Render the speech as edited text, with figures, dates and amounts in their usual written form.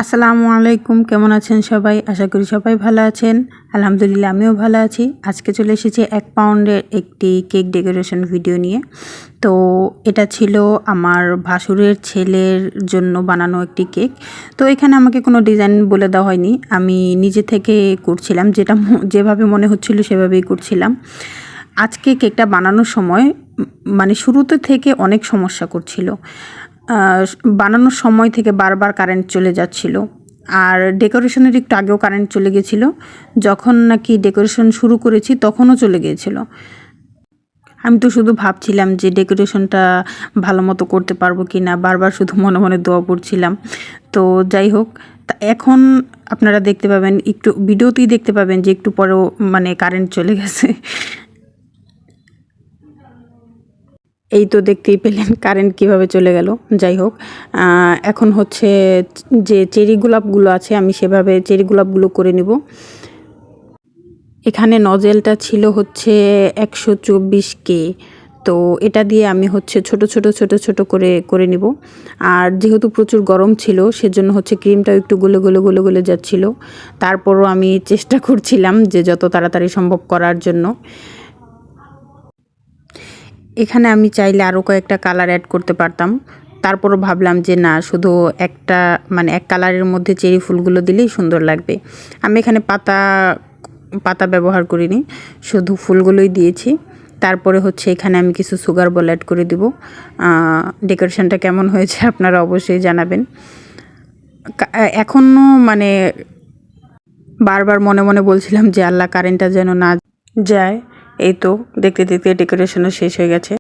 আসসালামু আলাইকুম, কেমন আছেন সবাই? আশা করি সবাই ভালো আছেন। আলহামদুলিল্লাহ আমিও ভালো আছি। আজকে চলে এসেছি 1 পাউন্ডের একটি কেক ডেকোরেশন ভিডিও নিয়ে। তো এটা ছিল আমার ভাসুরের ছেলের জন্য বানানো একটি কেক। তো এখানে আমাকে কোনো ডিজাইন বলে দেওয়া হয়নি, আমি নিজে থেকে করছিলাম, যেভাবে মনে হচ্ছিল সেভাবেই করছিলাম। আজকে কেকটা বানানোর সময় মানে শুরুতে থেকে অনেক সমস্যা করছিল। বানানোর সময় থেকে বারবার কারেন্ট চলে যাচ্ছিল, আর ডেকোরেশনের একটু আগেও কারেন্ট চলে গেছিলো। যখন নাকি ডেকোরেশন শুরু করেছি তখনও চলে গিয়েছিল। আমি তো শুধু ভাবছিলাম যে ডেকোরেশনটা ভালো মতো করতে পারবো কি না, বারবার শুধু মনে মনে দোয়া পড়ছিলাম। তো যাই হোক, তা এখন আপনারা দেখতে পাবেন, একটু ভিডিওতেই দেখতে পাবেন যে একটু পরেও মানে কারেন্ট চলে গেছে। এই তো দেখতেই পেলেন কারেন্ট কিভাবে চলে গেল। যাই হোক, এখন হচ্ছে যে চেরি গোলাপগুলো আছে আমি সেভাবে চেরি গোলাপগুলো করে নিব। এখানে নজেলটা ছিল হচ্ছে 124K। তো এটা দিয়ে আমি হচ্ছে ছোট করে নিব। আর যেহেতু প্রচুর গরম ছিল সেজন্য হচ্ছে ক্রিমটাও একটু গলে যাচ্ছিল। তারপরও আমি চেষ্টা করছিলাম যে যত তাড়াতাড়ি সম্ভব করার জন্য। এখানে আমি চাইলে আরও কয়েকটা কালার অ্যাড করতে পারতাম, তারপরও ভাবলাম যে না, শুধু একটা মানে এক কালারের মধ্যে চেরি ফুলগুলো দিলেই সুন্দর লাগবে। আমি এখানে পাতা ব্যবহার করিনি, শুধু ফুলগুলোই দিয়েছি। তারপরে হচ্ছে এখানে আমি কিছু সুগার বল অ্যাড করে দিব। ডেকোরেশনটা কেমন হয়েছে আপনারা অবশ্যই জানাবেন। এখনও মানে বারবার মনে মনে বলছিলাম যে আল্লাহ কারেন্টটা যেন না যায়। এই তো দেখতে দেখতে ডেকোরেশনও শেষ হয়ে গেছে।